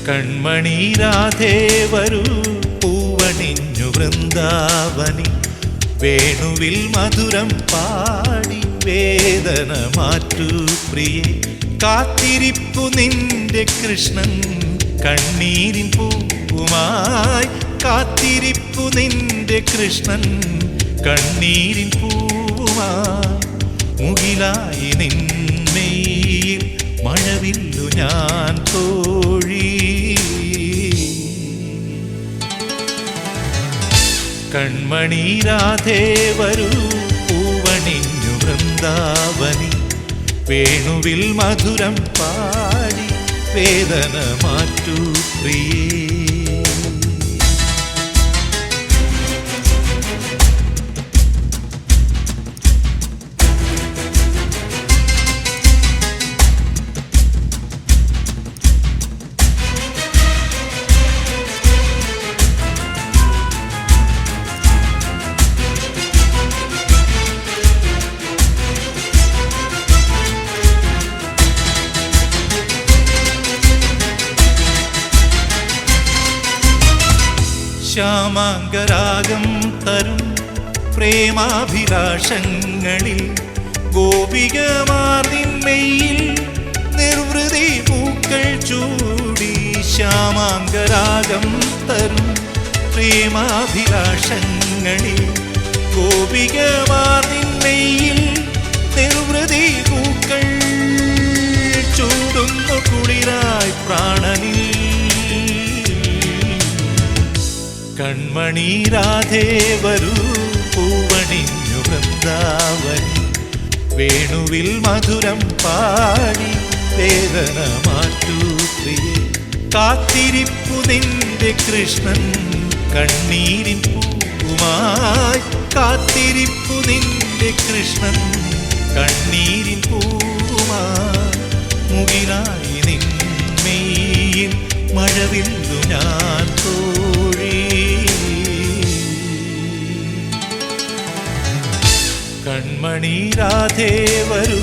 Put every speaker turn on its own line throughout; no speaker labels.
കൺമണി രാധേ വരൂ പൂവണിഞ്ഞു വൃന്ദാവനി വേണുവിൽ മധുരം പാടി വേദന മാറ്റൂ പ്രിയേ കാത്തിരിപ്പു നിന്റെ കൃഷ്ണൻ കണ്ണീരിൻ പൂവുമായി കാത്തിരിപ്പു നിന്റെ കൃഷ്ണൻ കണ്ണീരിൻ പൂവുമായി മുകിലായി നിന്മയിൽ മഴവില്ലു ഞാൻ തോഴി കൺമണി രാധേ വരൂ പൂവണിഞ്ഞു വൃന്ദാവനി വേണുവിൽ മധുരം പാടി വേദന മാറ്റൂ പ്രിയേ ശ്യാമാംഗരാഗം തരും പ്രേമാഭിലാഷങ്ങളിൽ ഗോപികമാർ നിന്മയിൽ നിർവൃതി പൂക്കൾ ചൂടി ശ്യാമാംഗരാഗം തരും പ്രേമാഭിലാഷങ്ങളിൽ ഗോപികമാർ നിന്മയിൽ നിർവൃതി പൂക്കൾ ചൂടുന്നു കുളിരായി പ്രാണനിൽ കൺമണി രാധേ വരൂ പൂവണിഞ്ഞു വൃന്ദാവനി വേണുവിൽ മധുരം പാടി വേദന മാറ്റൂ പ്രിയേ കാത്തിരിപ്പു നിന്റെ കൃഷ്ണൻ കണ്ണീരിൻ പൂവുമായി കാത്തിരിപ്പു നിന്റെ കൃഷ്ണൻ കണ്ണീരിൻ പൂവുമായി മുകിലായി നിന്മയിൽ മഴവില്ലു ഞാൻ തോഴി കൺമണി രാധേ വരൂ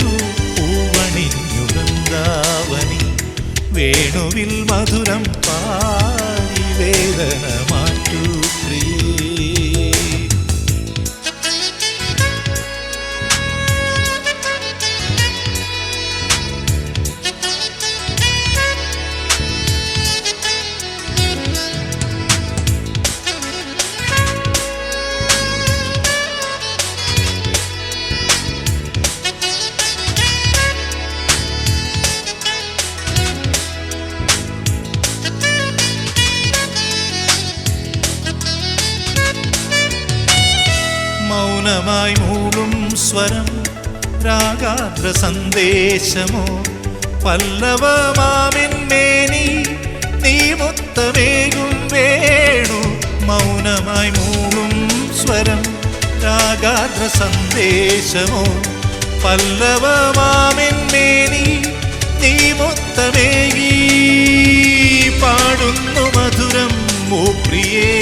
പൂവണിഞ്ഞു വൃന്ദാവനി വേണുവിൽ മധുരം പാടി വേദന മാറ്റൂ പ്രിയേ മൗനമായി മൂളും സ്വരം രാഗാദ്ര സന്ദേശമോ പല്ലവമാവിന്മേനി നീ മുത്തമേകും വേണു മൗനമായി മൂളും സ്വരം രാഗാദ്ര സന്ദേശമോ പല്ലവമാവിന്മേനി നീ മുത്തമേകി പാടുന്നു മധുരം ഓ പ്രിയേ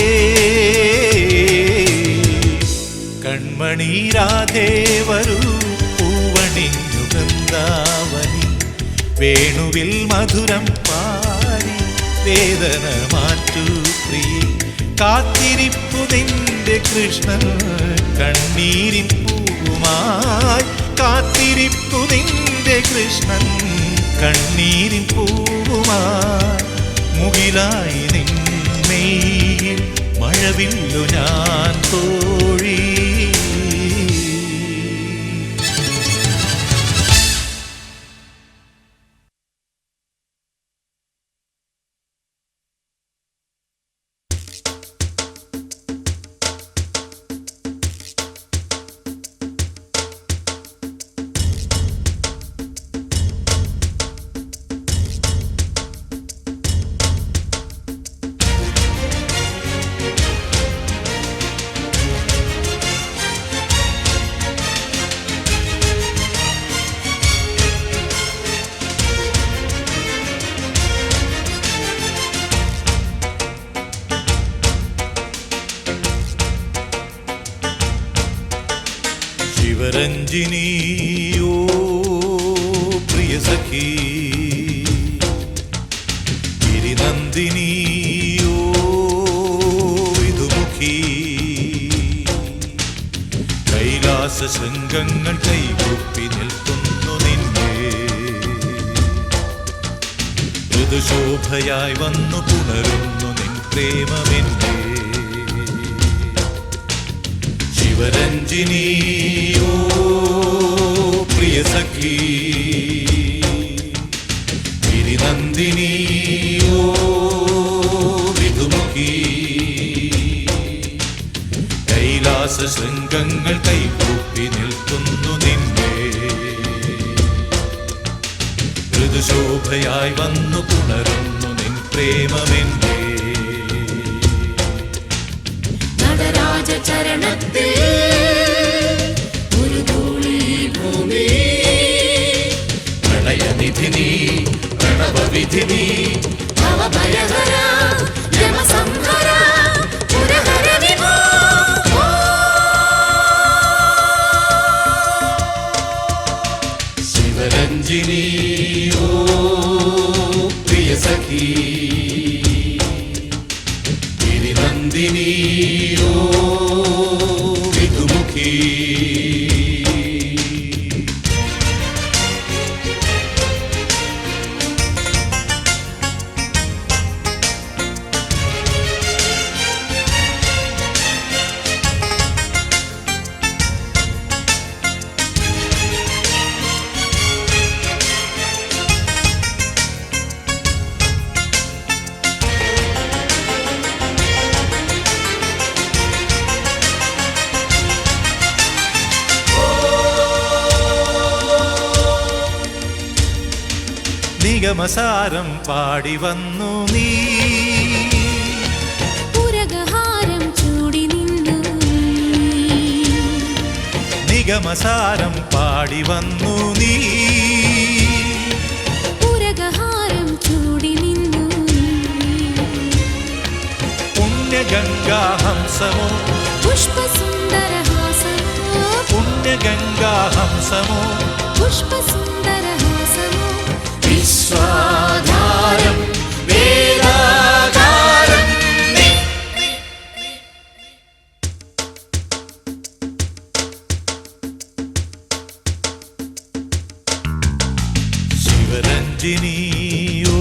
കൺമണി രാധേ വരൂ പൂവണിഞ്ഞു വൃന്ദാവനി വേണുവിൽ മധുരം പാടി വേദന മാറ്റൂ പ്രിയേ കാത്തിരിപ്പു നിന്റെ കൃഷ്ണൻ കണ്ണീരിൻ പൂവുമായി കാത്തിരിപ്പു നിന്റെ കൃഷ്ണൻ കണ്ണീരിൻ പൂവുമായി മുകിലായി നിന്മയിൽ മഴവില്ലു ഞാൻ തോഴി ശിവരഞ്ജിനി ഓ പ്രിയ സഖി ഗിരിനന്ദിനി ഓ വിധുമുഖി കൈലാസ ശൃംഗങ്ങൾ കൈകൂപ്പി നിൽക്കുന്നു നിന്നെ ഋതുശോഭയായി വന്നു പുണരുന്നു നിൻ പ്രേമമെന്നെ ശിവരഞ്ജിനി ഓ പ്രിയ സഖി ഗിരിനന്ദിനി ഓ വിധുമുഖി കൈലാസ ശൃംഗങ്ങൾ കൈകൂപ്പി നിൽക്കുന്നു നിന്നെ ഋതുശോഭയായി വന്നു പുണരുന്നു നിൻ പ്രേമമെന്നെ
നടരാജ ചരണത്തിൽ ഒരു ധൂളി ഭൂമി
പ്രളയനിധിനി പ്രണവവിധിനി
ഭവഭയഹര യമസംഹര പുരഹര വിഭോ
ശിവരഞ്ജിനി ഓ പ്രിയ സഖി ഗിരിനന്ദിനി ഓ വിധുമുഖി നിഗമസാരം പാടി വന്നു നീ
പുരകഹാരം ചൂടി നിന്നു
നിഗമസാരം പാടി വന്നു നീ
പുരകഹാരം ചൂടി നിന്നു
പുണ്യഗംഗാഹംസമോ
പുഷ്പസുന്ദരഹാസമോ
പുണ്യഗംഗാഹംസമോ
പുഷ്പസുന്ദരഹാസമോ
വിശ്വാധാരം വേദാധാരം നീ. ശിവരഞ്ജിനി ഓ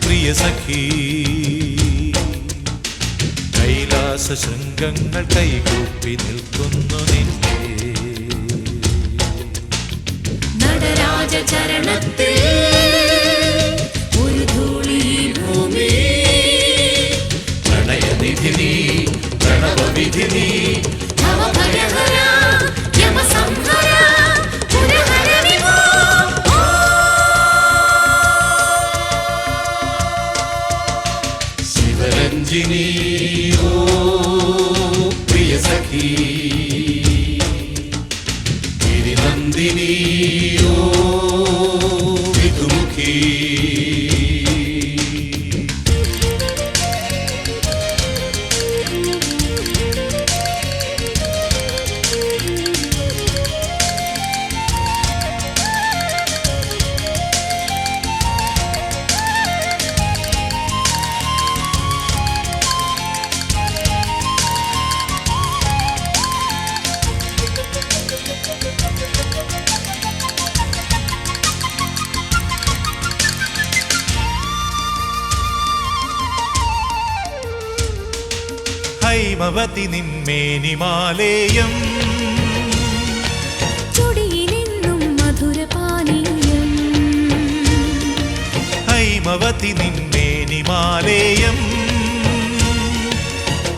പ്രിയ സഖി കൈലാസ ശൃംഗങ്ങൾ കൈകൂപ്പി നിൽക്കുന്നു നിന്നെ
നടരാജ ചരണത്തിൽ ഒരു ധൂളി ഭൂമി
പ്രളയനിധിനി പ്രണവവിധിനി
ഭവഭയഹര യമസംഹര പുരഹര വിഭോ
ശിവരഞ്ജിനി ഓ പ്രിയ സഖി ഗിരിനന്ദിനി ഓ വിധുമുഖി ഹൈമവതി നിന്മേനിമാലേയം
ചുടിയിലെന്നും മധുരപാനീയം
ഹൈമവതി നിന്മേനിമാലേയം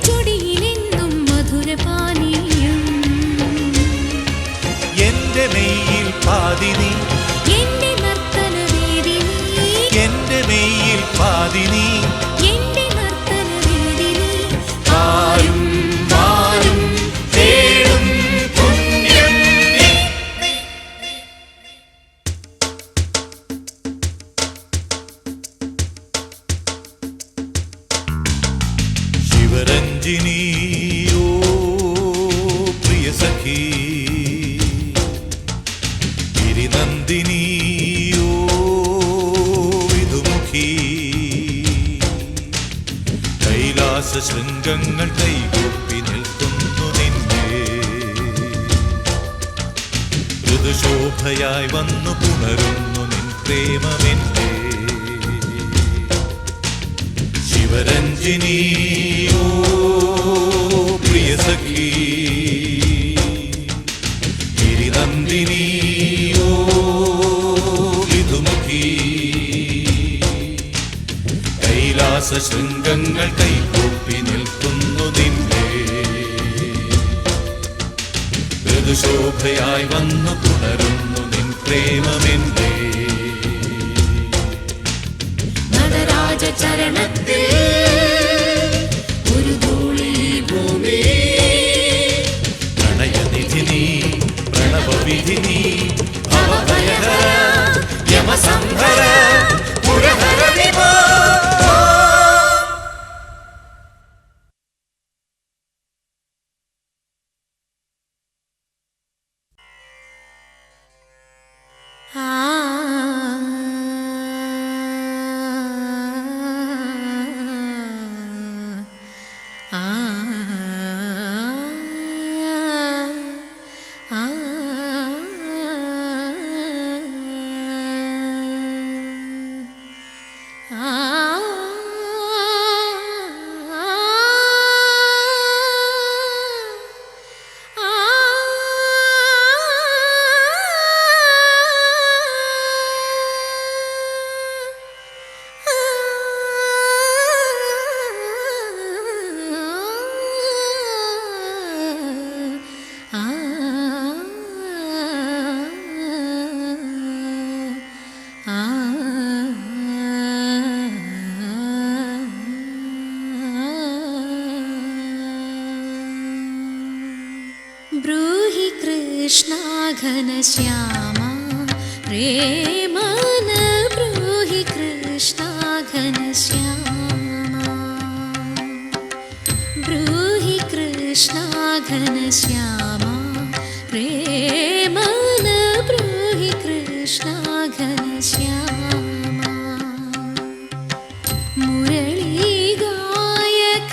ചുടിയിലെന്നും മധുരപാനീയം
എന്റെ മെയ്യിൽ പാതിനി
എന്റെ നർത്തനവേദിനി
എന്റെ മെയ്യിൽ പാതിനി
എന്റെ നർത്തനവേദിനി
ആരും ആരും തേടും പുണ്യം നീ. ശിവരഞ്ജിനി ഓ പ്രിയ സഖി കൈലാസ ശൃംഗങ്ങൾ കൈകൂപ്പി നിൽക്കുന്നു നിന്നെ. ഋതുശോഭയായി വന്നു പുണരുന്നു നിൻ പ്രേമമെന്നെ. ശിവരഞ്ജിനി ഓ പ്രിയ സഖി, ഗിരിനന്ദിനി ഓ വിധുമുഖി. കൈലാസ ശൃംഗങ്ങൾ കൈകൂപ്പി നിൽക്കുന്നു നിന്നെ. ഋതുശോഭയായി വന്നു പുണരുന്നു നിൻ പ്രേമമെന്നെ. നടരാജ ചരണത്തിൽ ഒരു ധൂളി ഭൂമി. പ്രണയനിധി നീ, പ്രണവവിധി നീ, ഭവഭയഹര യമസംഹര പുരഹര വിഭോ.
ब्रूहि कृष्णा घनश्यामा रे मन. ब्रूहि कृष्णा घनश्यामा. ब्रूहि कृष्णा घनश्यामा रे मन. ब्रूहि कृष्णा घनश्यामा. मुरली गायक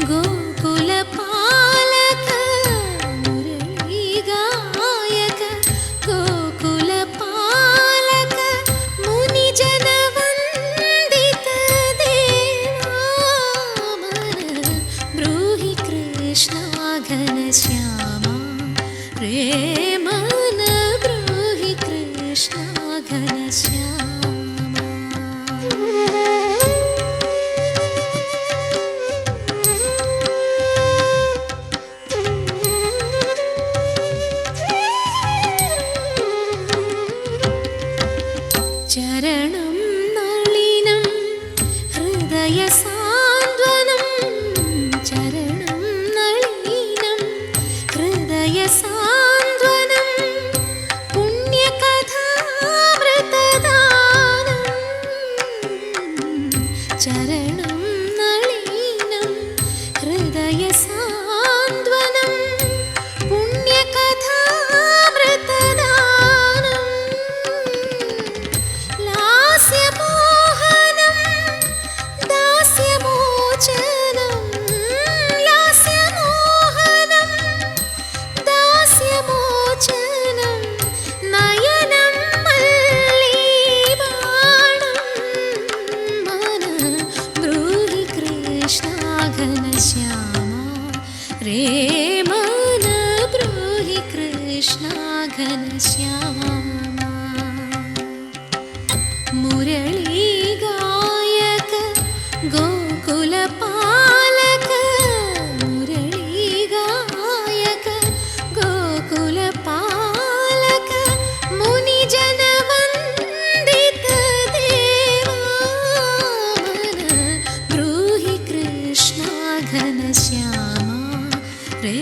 गोकुल पालक. मुरली गायक गोकुल पालक. मुनि जन वंदित देवा मन. ब्रूहि कृष्णा घनश्यामा रे मन. ब्रूहि कृष्णा घनश्यामा. चरणं नलिनं हृदय सान्त्वनं. चरणं नलिनं हृदय सान्त्वनं. पुण्यकथामृतदानं. चरणं नलिनं हृदय सान्त्वनं. पुण्यकथामृतदानं. लास्यमोहनं दास्यमोचनं. लास्यमोहनं दास्यमोचनं. नयनं मल्लीबाणं मन. ब्रूहि कृष्णा घनश्यामा रे मन. ब्रूहि कृष्णा घनश्यामा. मुरली गायक गोकुल पालक. मुरली गायक गोकुल पालक. मुनि जन वंदित देवा मन. ब्रूहि कृष्णा घनश्यामा रे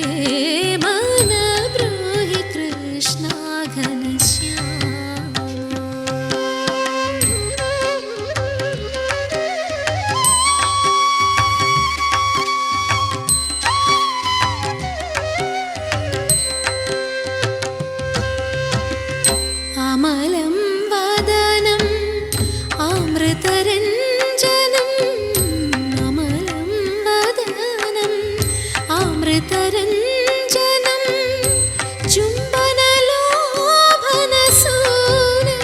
मन. ब्रूहि कृष्णा घनश्यामा. अमलं वदनं अमृतरञ्जनम्. अमलं അമൃതരഞ്ജനം ചുംബനലോഭനസൂനം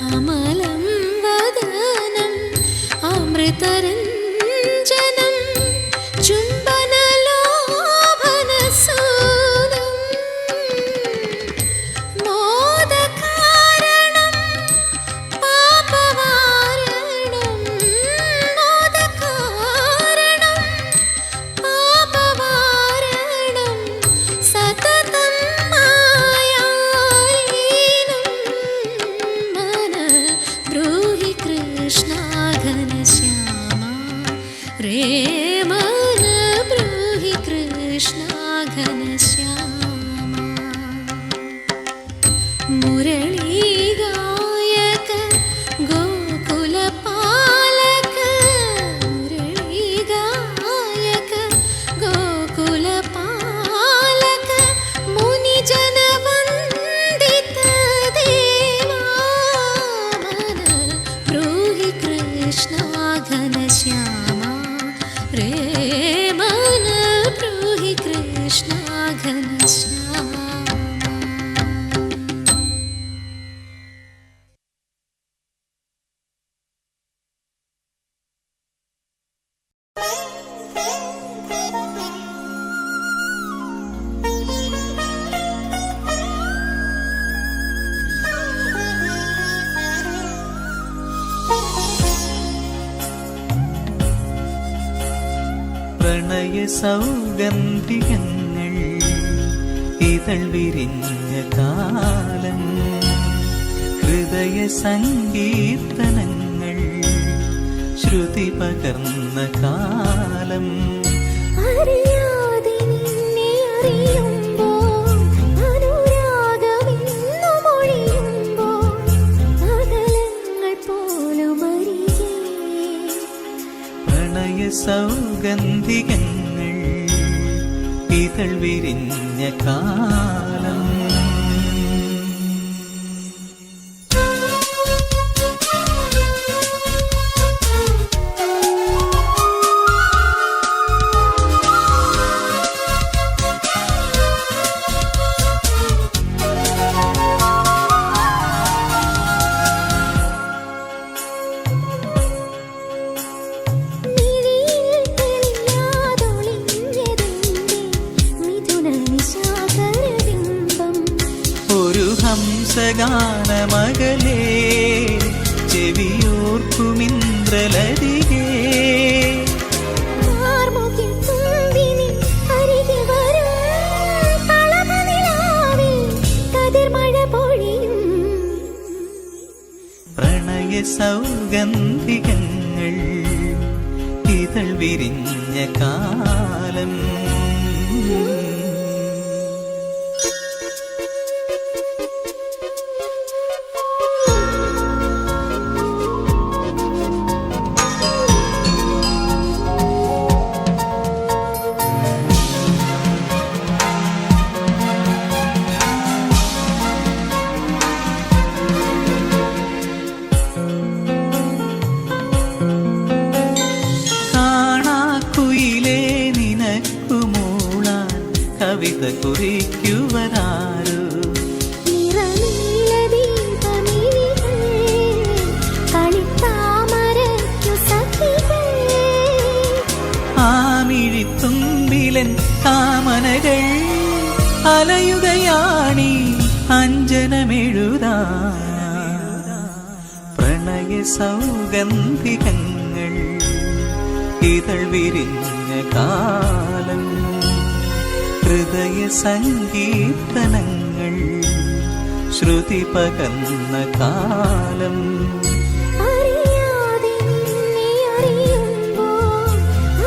അമലം വദനം അമൃതരഞ്ജനം ചുംബനലോഭനസൂനം മോദകാരണം പാപവാരണം മോദകാരണം പാപവാരണം സതതം മായാലീനം മന ബ്രൂഹി കൃഷ്ണ ഘനശ്യാമ രേ മന ബ്രൂഹി കൃഷ്ണ ഘനശ്യാമ മുരളീഗായക ഗോകുലപാലക മുരളീഗായക ഗോകുലപാലക മുനിജനവന്ദിത ദേവാ മന ബ്രൂഹി കൃഷ്ണ ഘനശ്യാമ രേ മന ബ്രൂഹി കൃഷ്ണ ഘനശ്യാമ.
പ്രണയ സൗഗന്ധികങ്ങൾ ഇതൾ വിരിഞ്ഞ കാലം ഹൃദയ സങ്കീർത്തനങ്ങൾ ശ്രുതി പകർന്ന കാലം
അറിയാതെ നിന്നെ അറിയുമ്പോൾ അനുരാഗമെന്നു മൊഴിയുമ്പോൾ അകലങ്ങൾ പോലും അരികെ
പ്രണയ സൗഗന്ധികങ്ങൾ ഇതൾ വിരിഞ്ഞ കാലം
മിഴിയിൽ തെളിയാതൊളിഞ്ഞതെന്തേ മിഥുന നിശാകരബിംബം
ഒരു ഹംസഗാനമകലേ ചെവിയോർക്കുമിന്ദ്രലരികേ
കാർമുകിൽ തുമ്പിനി അരികെ വരും കളഭനിലാവിൽ കതിർമഴ പൊഴിയും
പ്രണയ സൗഗന്ധികങ്ങൾ ഇതൾ വിരിഞ്ഞ കാലം കാണാക്കുയിലേ നിനക്കു മൂളാൻ കവിത കുറിക്കുവരാരോ
നിറനീലദീപമിഴികൾ കളിത്താമരയ്ക്കു സഖികൾ
ആമിഴിത്തുമ്പിലൻ കാമനകൾ അലയുകയാണീ അഞ്ജനമെഴുതാ പ്രണയ സൗഗന്ധികങ്ങൾ ഇതൾ വിരിഞ്ഞ കാലം ഹൃദയ സങ്കീർത്തനങ്ങൾ ശ്രുതി പകർന്ന കാലം
അറിയാതെ നിന്നെ അറിയുമ്പോൾ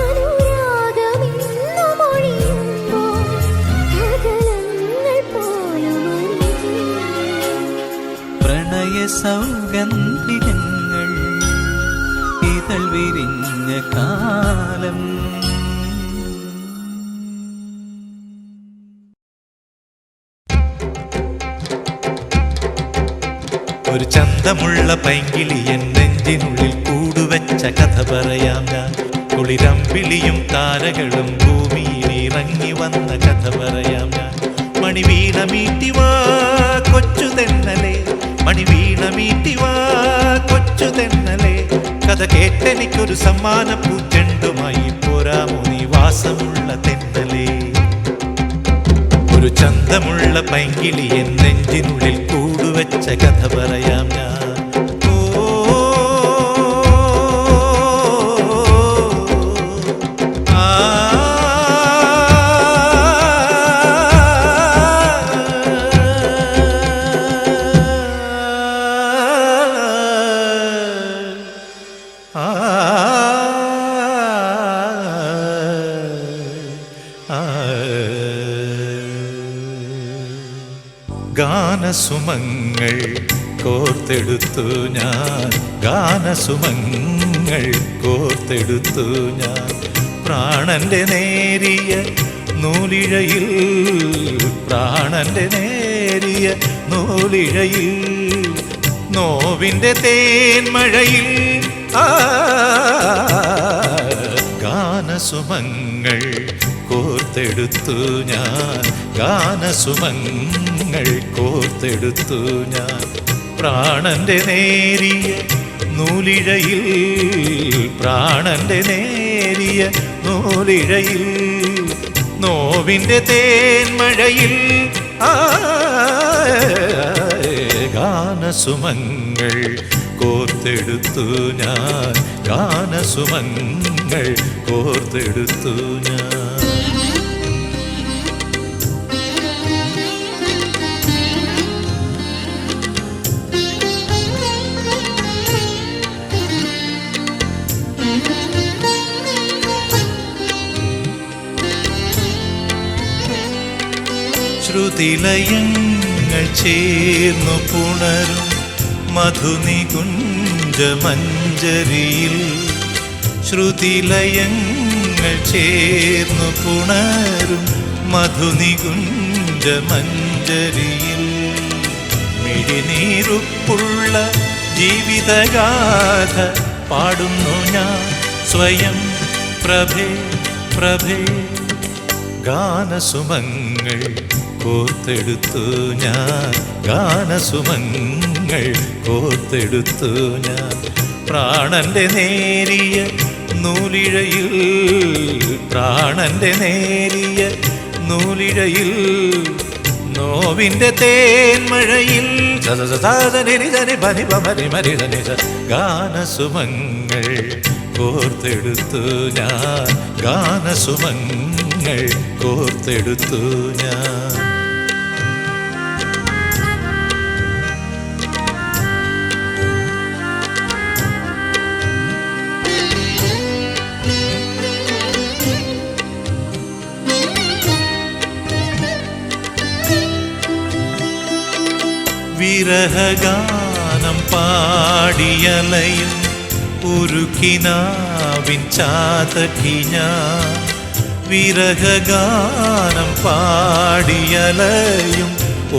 അനുരാഗമെന്നു മൊഴിയുമ്പോൾ അകലങ്ങൾ പോലും അരികെ
പ്രണയ സൗഗന്ധികങ്ങൾ ഇതൾ വിരിഞ്ഞ കാലം
ഒരു ചന്തമുള്ള പൈങ്കിളി എൻ നെഞ്ചിനുള്ളിൽ കൂടുവെച്ച കഥ പറയാം ഞാൻ കുളിരമ്പിളിയും താരകളും ഭൂമിയിൽ ഇറങ്ങി വന്ന കഥ പറയാം ഞാൻ. മണിവീണ മീട്ടിവാ കൊച്ചു തെന്നലെ, മണിവീണ മീട്ടിവാ കൊച്ചു തെന്നലെ, കഥ കേട്ടെനിക്കൊരു സമ്മാന പൂച്ചെണ്ടുമായി പോരാമോ നീ വാസമുള്ള തെന്നലെ. ഒരു ചന്തമുള്ള പൈങ്കിളി എൻ നെഞ്ചിനുള്ളിൽ കൂടുവെച്ച കഥ പറയാം ഞാൻ. ഗാനസുമങ്ങൾ കോർത്തെടുത്തു ഞാൻ, ഗാനസുമങ്ങൾ കോർത്തെടുത്തു ഞാൻ. പ്രാണന്റെ നേരിയ നൂലിഴയിൽ, പ്രാണന്റെ നേരിയ നൂലിഴയിൽ, നോവിന്റെ തേന്മഴയിൽ ഗാനസുമങ്ങൾ കോർത്തെടുത്തു ഞാൻ, ഗാനസുമങ്ങൾ കോർത്തെടുത്തു ഞാൻ. പ്രാണന്റെ നേരിയ നൂലിഴയിൽ, പ്രാണന്റെ നേരിയ നൂലിഴയിൽ, നോവിന്റെ തേന്മഴയിൽ ഗാനസുമങ്ങൾ കോർത്തെടുത്തു ഞാൻ, ഗാനസുമങ്ങൾ കോർത്തെടുത്തു ഞാൻ. ശ്രുതിലയങ്ങൾ ചേർന്നു പുണരും മധുനികുഞ്ചമഞ്ജരിയിൽ, ശ്രുതിലയങ്ങൾ ചേർന്നു പുണരും മധുനികുഞ്ചമഞ്ജരിയിൽ, മിഴിനീരുപ്പുള്ള ജീവിതഗാഥ പാടുന്നു ഞാൻ സ്വയം പ്രഭേ പ്രഭേ. ഗാനസുമങ്ങൾ കോർത്തെടുത്തു ഞാൻ, ഗാനസുമങ്ങൾ കോർത്തെടുത്തു ഞാൻ. പ്രാണന്റെ നേരിയ നൂലിഴയിൽ, പ്രാണന്റെ നേരിയ നൂലിഴയിൽ, നോവിന്റെ തേന്മഴയിൽ ഗാനസുമങ്ങൾ കോർത്തെടുത്തു ഞാൻ, ഗാനസുമങ്ങൾ കോർത്തെടുത്തു ഞാൻ. വിരഹഗാനം പാടിയലയും ഒരു കിനാവിൻ ചാതകി ഞാൻ, വിരഹഗാനം പാടിയലയും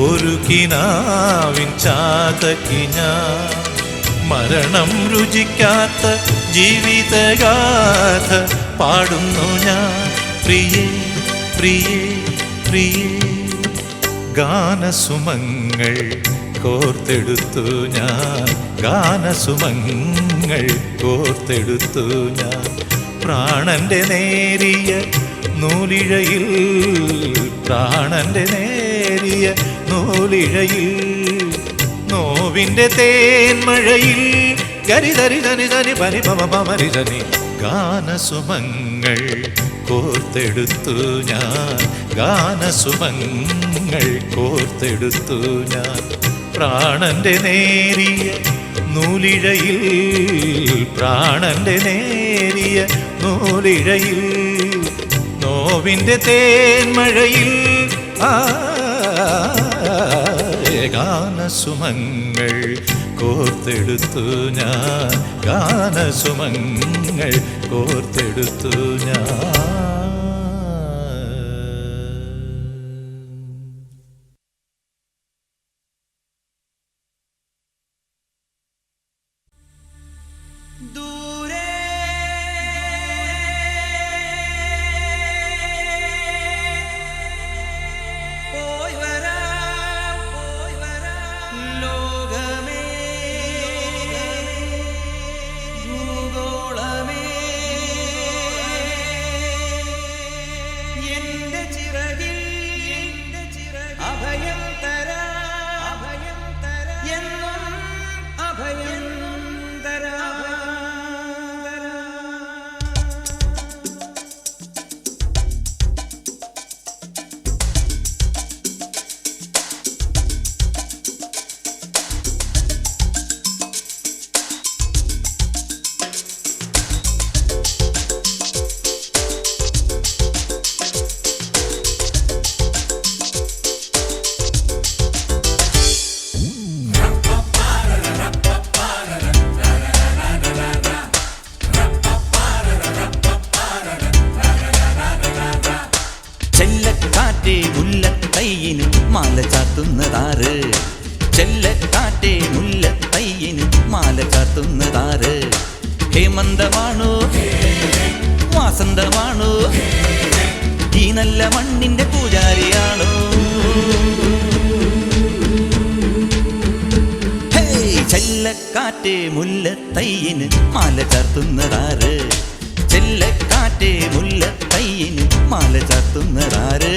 ഒരു കിനാവിൻ ചാതകി ഞാൻ. മരണം രുചിക്കാത്ത ജീവിതഗാഥ പാടുന്നു ഞാൻ പ്രിയേ പ്രിയേ പ്രിയേ. ഗാനസുമങ്ങൾ കോർത്തെടുത്തു ഞാൻ, ഗാനസുമങ്ങൾ കോർത്തെടുത്തു ഞാൻ. പ്രാണന്റെ നേരിയ നൂലിഴയിൽ, പ്രാണന്റെ നേരിയ നൂലിഴയിൽ, നോവിന്റെ തേന്മഴയിൽ ഗരിധരി ധനി ധനി പനി പമ പമരി ധനി. ഗാനസുമങ്ങൾ കോർത്തെടുത്തു ഞാൻ, ഗാനസുമങ്ങൾ കോർത്തെടുത്തു ഞാൻ. പ്രാണന്റെ നേരിയ നൂലിഴയിൽ, പ്രാണന്റെ നേരിയ നൂലിഴയിൽ, നോവിന്റെ തേന്മഴയിൽ ഗാനസുമങ്ങൾ കോർത്തെടുത്തു ഞാൻ, ഗാനസുമങ്ങൾ കോർത്തെടുത്തു ഞാൻ.
ദൂരെ
ചെല്ലക്കാറ്റേ മുല്ലത്തയ്യിന് മാല ചാത്തുന്നതാറ് ചെല്ലക്കാറ്റേ മുല്ലത്തയ്യിന് മാല ചാത്തുന്നതാറ് ഹേമന്തമാണോ വാസന്തമാണോ ഈ നല്ല മണ്ണിന്റെ പൂജാരിയാണോ ചെല്ലക്കാറ്റേ മുല്ലത്തയ്യിന് മാല ചാർത്തുന്നതാറ് ചെല്ലക്കാറ്റേ മുല്ലത്തയ്യിന് മാല ചാർത്തുന്നതാറ്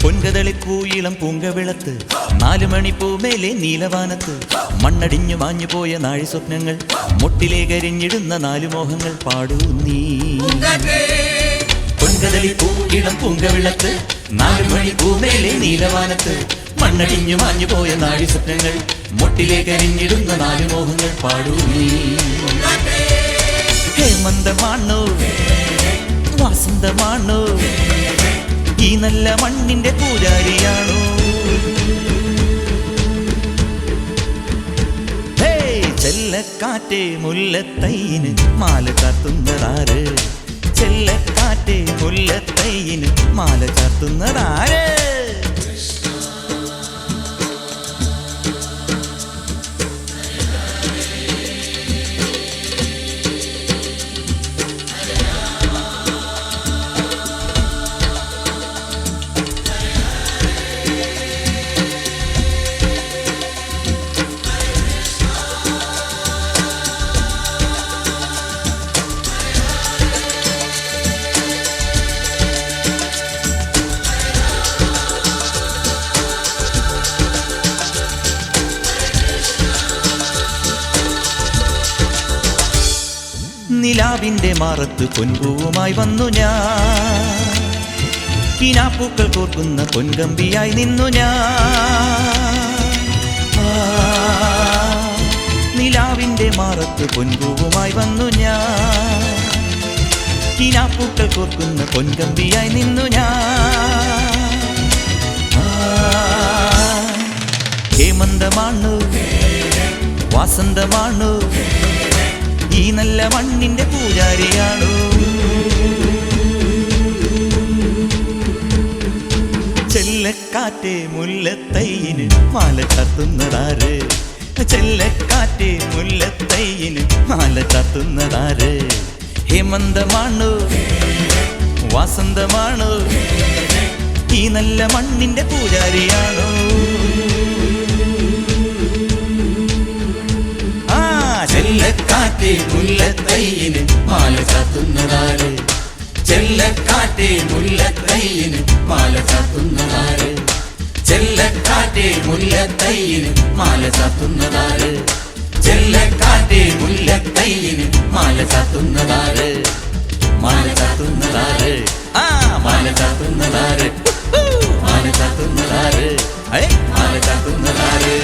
പൊൻകതളിപ്പൂയിളം പൂങ്കവിളത്ത് 4 മണിപ്പൂമേലെ നീലവാനത്ത് മണ്ണടിഞ്ഞു മാഞ്ഞു പോയ നാഴി സ്വപ്നങ്ങൾ മുട്ടിലെ കരിഞ്ഞിടുന്ന 4 മോഹങ്ങൾ പാടൂ നീ പൊൻകതളിപ്പൂയിളം പൂങ്കവിളത്ത് 4 മണിപ്പൂമേലെ നീലവാനത്ത് മണ്ണടിഞ്ഞു മാഞ്ഞു പോയ നാഴി സ്വപ്നങ്ങൾ മുട്ടിലെ കരിഞ്ഞിടുന്ന 4 മോഹങ്ങൾ പാടൂ നീ ഹേമന്തമാണോ വാസന്തമാണോ ഈ നല്ല മണ്ണിന്റെ പൂജാരിയാണോ ചെല്ലക്കാറ്റേ മുല്ലത്തയ്യിന് മാല ചാർത്തുന്നതാറ് ചെല്ലക്കാറ്റേ മുല്ലത്തയ്യിന് മാല ചാർത്തുന്നതാറ് നിലാവിന്റെ മാറത്ത് പൊൻപൂവുമായി വന്നു ഞാൻ കിനാപ്പൂക്കൾ കോർക്കുന്ന പൊൻകമ്പിയായി നിന്നു ഞാൻ നിലാവിന്റെ മാറത്ത് പൊൻപൂവുമായി വന്നു ഞാൻ കിനാപ്പൂക്കൾ കോർക്കുന്ന പൊൻകമ്പിയായി നിന്നു ഞാൻ ഹേമന്തമാണു വാസന്തമാണു ഈ നല്ല മണ്ണിന്റെ പൂജാരിയാണോ ചെല്ലക്കാറ്റേ മുല്ലത്തയ്യിന് മാല ചാർത്തുന്നതാറ് ചെല്ലക്കാറ്റേ മുല്ലത്തയ്യിന് മാല ചാർത്തുന്നതാറ് ഹേമന്തമാണോ വാസന്തമാണോ ഈ നല്ല മണ്ണിന്റെ പൂജാരിയാണോ ചെല്ലക്കാറ്റേ മുല്ലത്തയ്യിന് മാല ചാർത്തുന്നതാറ് ചെല്ലക്കാറ്റേ മുല്ലത്തയ്യിന് മാല ചാർത്തുന്നതാറ് ചെല്ലക്കാറ്റേ മുല്ലത്തയ്യിന് മാല ചാർത്തുന്നതാറ് ചെല്ലക്കാറ്റേ മുല്ലത്തയ്യിന് മാല ചാർത്തുന്നതാറ് മാല ചാർത്തുന്നതാറ് മാല ചാർത്തുന്നതാറ് മാല ചാർത്തുന്നതാറ് മാല ചാർത്തുന്നതാറ്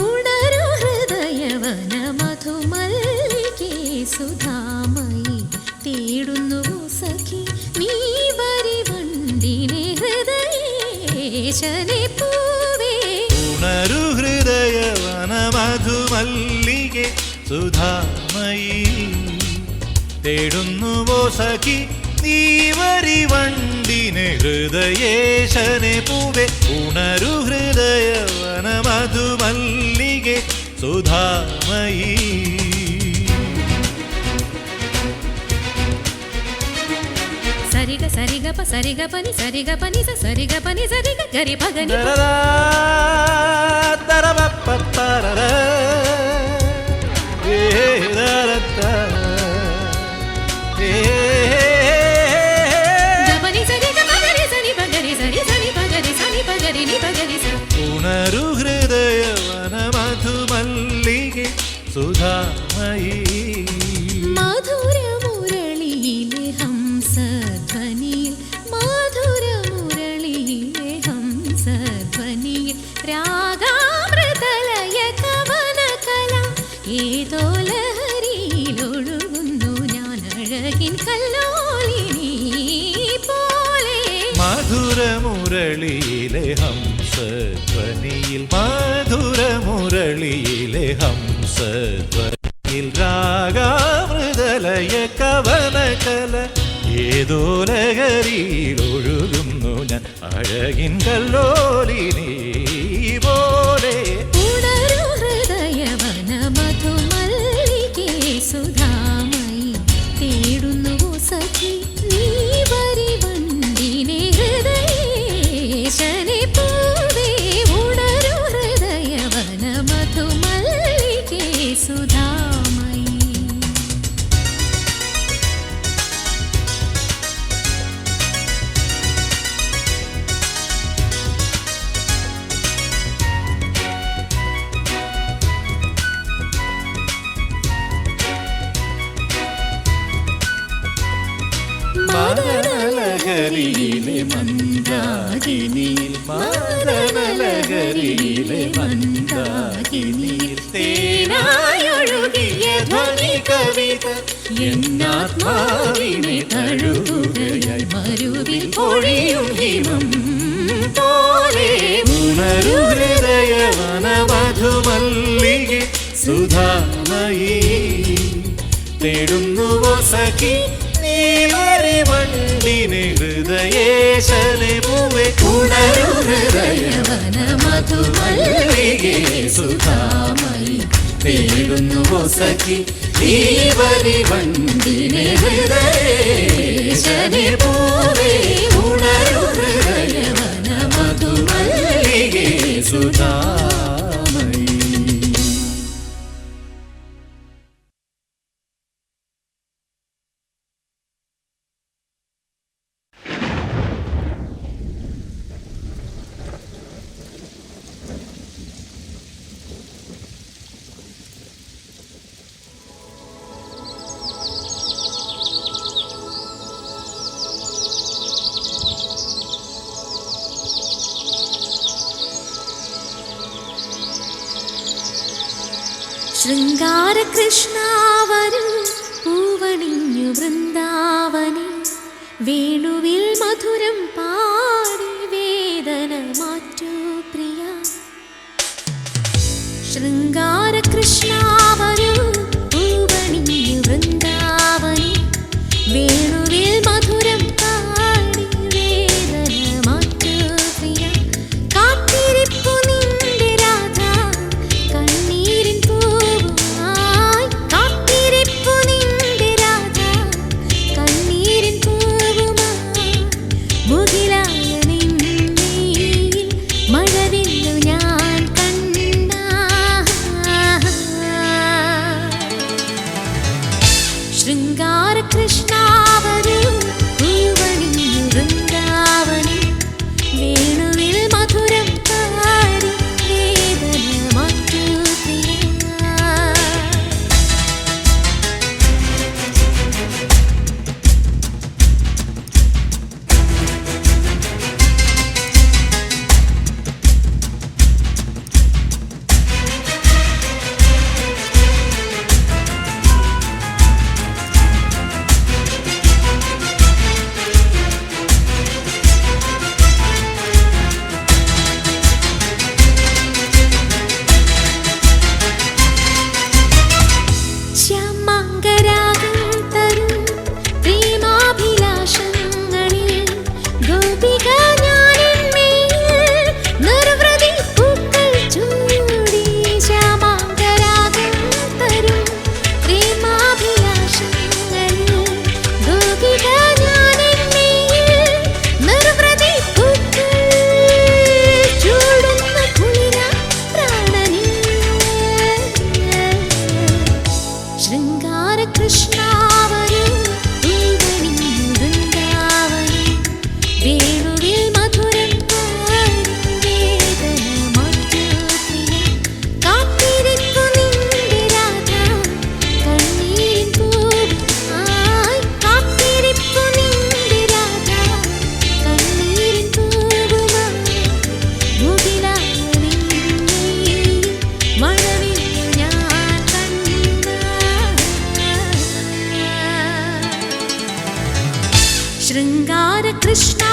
ഉണരു ഹൃദയവന മധുമല്ലികേ സുധാമയി തേടുന്നു സഖി നീ വരിവണ്ടിനെ ഹൃദയേശനെ പൂവേ
ഉണരു ഹൃദയവന മധുമല്ലികേ സുധാമയി തേടുന്നുവോ സഖി നീവരി വണ്ടിനെ ഹൃദയേശനെ പൂവെ ഉണരു ഹൃദയവന മധുമല്ലികെ സുധാമയീ
సరిగ సరిగ ప సరిగ పని సరిగ పని స సరిగ పని సరిగ గరి పగని గపని సరిగ పగరి సరి పగరి సరి సరి పగరి సని పగరి ని పగరి స
ഉണരു ഹൃദയവന മധുമല്ലികെ സുധാമയീ
മധുരമുരളിയിലെ ഹംസധ്വനിയിൽ മധുരമുരളിയിലെ ഹംസധ്വനിയിൽ രാഗാമൃതലയ കവനകല ഏതോ ലഹരിയിലൊഴുകുന്നു ഞാൻ അഴകിൻ കല്ലോലിനി പോലെ
മധുരമുരളിയിലെ ഹംസധ്വനിയിൽ മധുരമുരളിയിലെ ഹംസധ്വനിയിൽ രാഗാമൃതലയ കവനകല ഏതോ ലഹരിയിലൊഴുകുന്നു ഞാൻ അഴകിൻ കല്ലോലിനി പോലെ
ഉണരു ഹൃദയവന മധുമല്ലികെ സുധാമയി തേടുന്നുവോ സഖി നീ വരി വണ്ടിനെ ഹൃദയേശനെ പൂവേ ഉണരു ഹൃദയവന മധുമല്ലികെ സുധാമയി
മദനലഹരിയിലെ മന്ദാകിനിയിൽ മദനലഹരിയിലെ മന്ദാകിനിയിൽ തേനായൊഴുകിയ ധ്വനി കവിത എന്നാത്മാവിനെ തഴുകുകയായി മരുവിൽ പൊഴിയും ഹിമം പോലെ ഉണരു ഹൃദയവന മധുമല്ലികെ സുധാമയീ തേടുന്നുവോ സഖി നീവരി വണ്ടിനെ ഹൃദയേശനെ പൂവെ ഉണരു ഹൃദയവന മധുമല്ലികെ സുധാമയീ തേടുന്നുവോ സഖി നീവരി വണ്ടിനെ ഹൃദയേശനെ പൂവെ ഉണരു ഹൃദയവന മധുമല്ലികെ സുധാമയീ
ശൃംഗാര കൃഷ്ണാവരു പൂവണിഞ്ഞു വൃന്ദാവനി വേണുവിൽ മധുരം പാടി വേദന മാറ്റൂ പ്രിയ ശൃംഗാര കൃഷ്ണാവരു പൂവണിഞ്ഞു വൃന്ദാവനി വേണുവിൽ മധുരം പാടി വേദന മാറ്റൂ പ്രിയ കാത്തിരിപ്പു നിന്റെ രാധ കണ്ണീരിൻ പൂവുമായി കാത്തിരിപ്പു നിന്റെ രാധ കണ്ണീരിൻ പൂവുമായി മുകിലായ നിന്നയിൽ മഴവില്ലു ഞാൻ കണ്ട ശൃംഗാര കൃഷ്ണ